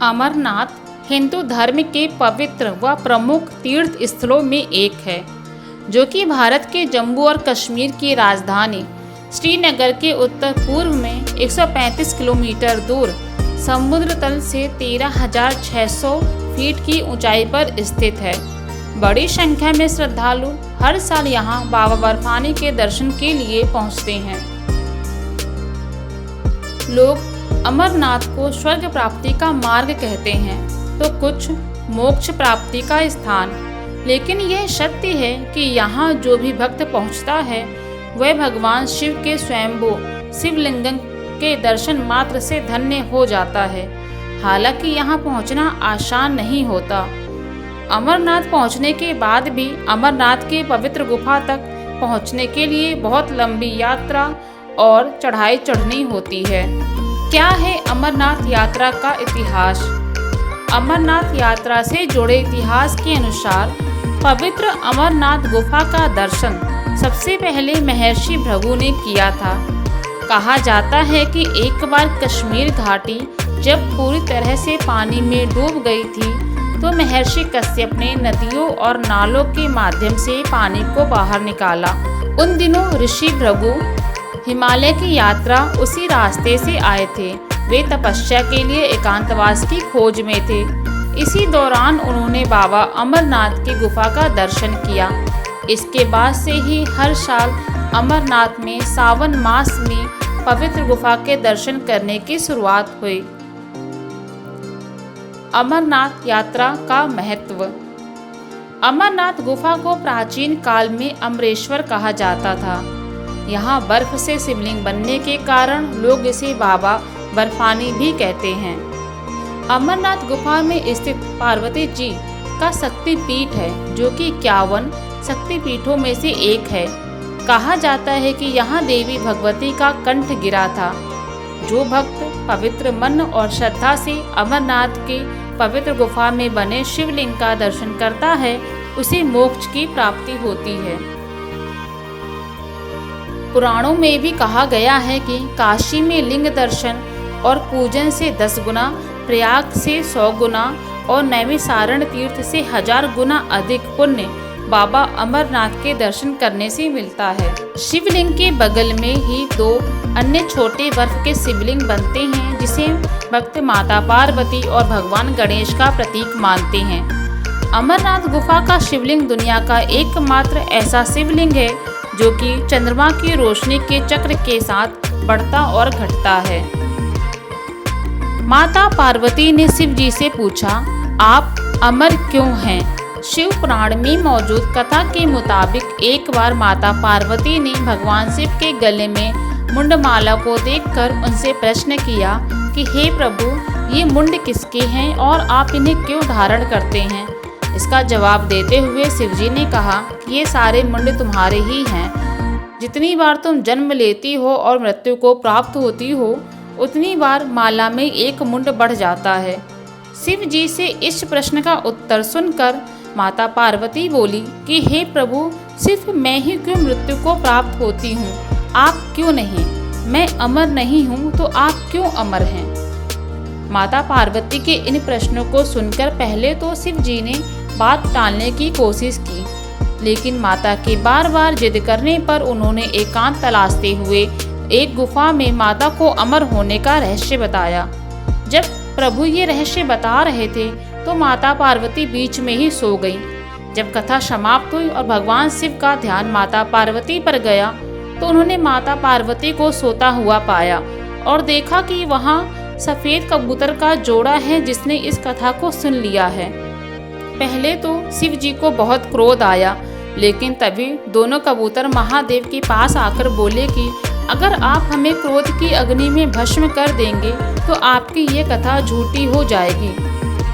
अमरनाथ हिंदू धर्म के पवित्र व प्रमुख तीर्थ स्थलों में एक है, जो कि भारत के जम्मू और कश्मीर की राजधानी श्रीनगर के उत्तर पूर्व में 135 किलोमीटर दूर समुद्र तल से 13,600 फीट की ऊंचाई पर स्थित है। बड़ी संख्या में श्रद्धालु हर साल यहां बाबा बर्फानी के दर्शन के लिए पहुंचते हैं। लोग अमरनाथ को स्वर्ग प्राप्ति का मार्ग कहते हैं, तो कुछ मोक्ष प्राप्ति का स्थान। लेकिन यह सत्य है कि यहाँ जो भी भक्त पहुँचता है वह भगवान शिव के स्वयंभू शिवलिंग के दर्शन मात्र से धन्य हो जाता है। हालांकि यहाँ पहुँचना आसान नहीं होता। अमरनाथ पहुँचने के बाद भी अमरनाथ के पवित्र गुफा तक पहुँचने के लिए बहुत लंबी यात्रा और चढ़ाई चढ़नी होती है। क्या है अमरनाथ यात्रा का इतिहास? अमरनाथ यात्रा से जुड़े इतिहास के अनुसार पवित्र अमरनाथ गुफा का दर्शन सबसे पहले महर्षि भृगु ने किया था। कहा जाता है कि एक बार कश्मीर घाटी जब पूरी तरह से पानी में डूब गई थी, तो महर्षि कश्यप ने नदियों और नालों के माध्यम से पानी को बाहर निकाला। उन दिनों ऋषि भृगु हिमालय की यात्रा उसी रास्ते से आए थे। वे तपस्या के लिए एकांतवास की खोज में थे। इसी दौरान उन्होंने बाबा अमरनाथ की गुफा का दर्शन किया। इसके बाद से ही हर साल अमरनाथ में सावन मास में पवित्र गुफा के दर्शन करने की शुरुआत हुई। अमरनाथ यात्रा का महत्व। अमरनाथ गुफा को प्राचीन काल में अमरेश्वर कहा जाता था। यहाँ बर्फ से शिवलिंग बनने के कारण लोग इसे बाबा बर्फानी भी कहते हैं। अमरनाथ गुफा में स्थित पार्वती जी का शक्तिपीठ है, जो कि 51 शक्तिपीठों में से एक है। कहा जाता है कि यहाँ देवी भगवती का कंठ गिरा था। जो भक्त पवित्र मन और श्रद्धा से अमरनाथ के पवित्र गुफा में बने शिवलिंग का दर्शन करता है, उसे मोक्ष की प्राप्ति होती है। पुराणों में भी कहा गया है कि काशी में लिंग दर्शन और पूजन से 10 गुना, प्रयाग से 100 गुना और नैमिषारण्य तीर्थ से 1000 गुना अधिक पुण्य बाबा अमरनाथ के दर्शन करने से मिलता है। शिवलिंग के बगल में ही 2 अन्य छोटे बर्फ के शिवलिंग बनते हैं, जिसे भक्त माता पार्वती और भगवान गणेश का प्रतीक मानते हैं। अमरनाथ गुफा का शिवलिंग दुनिया का एकमात्र ऐसा शिवलिंग है जो कि चंद्रमा की रोशनी के चक्र के साथ बढ़ता और घटता है। माता पार्वती ने शिव जी से पूछा, आप अमर क्यों हैं? शिव पुराण में मौजूद कथा के मुताबिक एक बार माता पार्वती ने भगवान शिव के गले में मुंडमाला को देखकर उनसे प्रश्न किया कि हे प्रभु, ये मुंड किसके हैं और आप इन्हें क्यों धारण करते हैं? इसका जवाब देते हुए शिवजी ने कहा कि ये सारे मुंड तुम्हारे ही हैं। जितनी बार तुम जन्म लेती हो और मृत्यु को प्राप्त होती हो, उतनी बार माला में एक मुंड बढ़ जाता है। शिव जी से इस प्रश्न का उत्तर सुनकर माता पार्वती बोली कि हे प्रभु, सिर्फ मैं ही क्यों मृत्यु को प्राप्त होती हूँ, आप क्यों नहीं? मैं अमर नहीं हूँ तो आप क्यों अमर हैं? माता पार्वती के इन प्रश्नों को सुनकर पहले तो शिव जी ने बात टालने की कोशिश की, लेकिन माता के बार बार जिद करने पर उन्होंने एकांत तलाशते हुए एक गुफा में माता को अमर होने का रहस्य बताया। जब प्रभु ये रहस्य बता रहे थे तो माता पार्वती बीच में ही सो गई। जब कथा समाप्त हुई और भगवान शिव का ध्यान माता पार्वती पर गया, तो उन्होंने माता पार्वती को सोता हुआ पाया और देखा कि वहाँ सफ़ेद कबूतर का जोड़ा है जिसने इस कथा को सुन लिया है। पहले तो शिव जी को बहुत क्रोध आया, लेकिन तभी दोनों कबूतर महादेव के पास आकर बोले कि अगर आप हमें क्रोध की अग्नि में भस्म कर देंगे तो आपकी ये कथा झूठी हो जाएगी।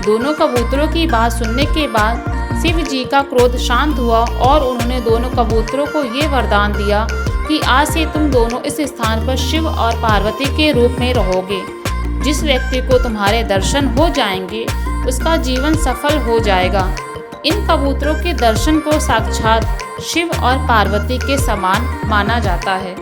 दोनों कबूतरों की बात सुनने के बाद शिव जी का क्रोध शांत हुआ और उन्होंने दोनों कबूतरों को ये वरदान दिया कि आज से तुम दोनों इस स्थान पर शिव और पार्वती के रूप में रहोगे। जिस व्यक्ति को तुम्हारे दर्शन हो जाएंगे उसका जीवन सफल हो जाएगा। इन कबूतरों के दर्शन को साक्षात शिव और पार्वती के समान माना जाता है।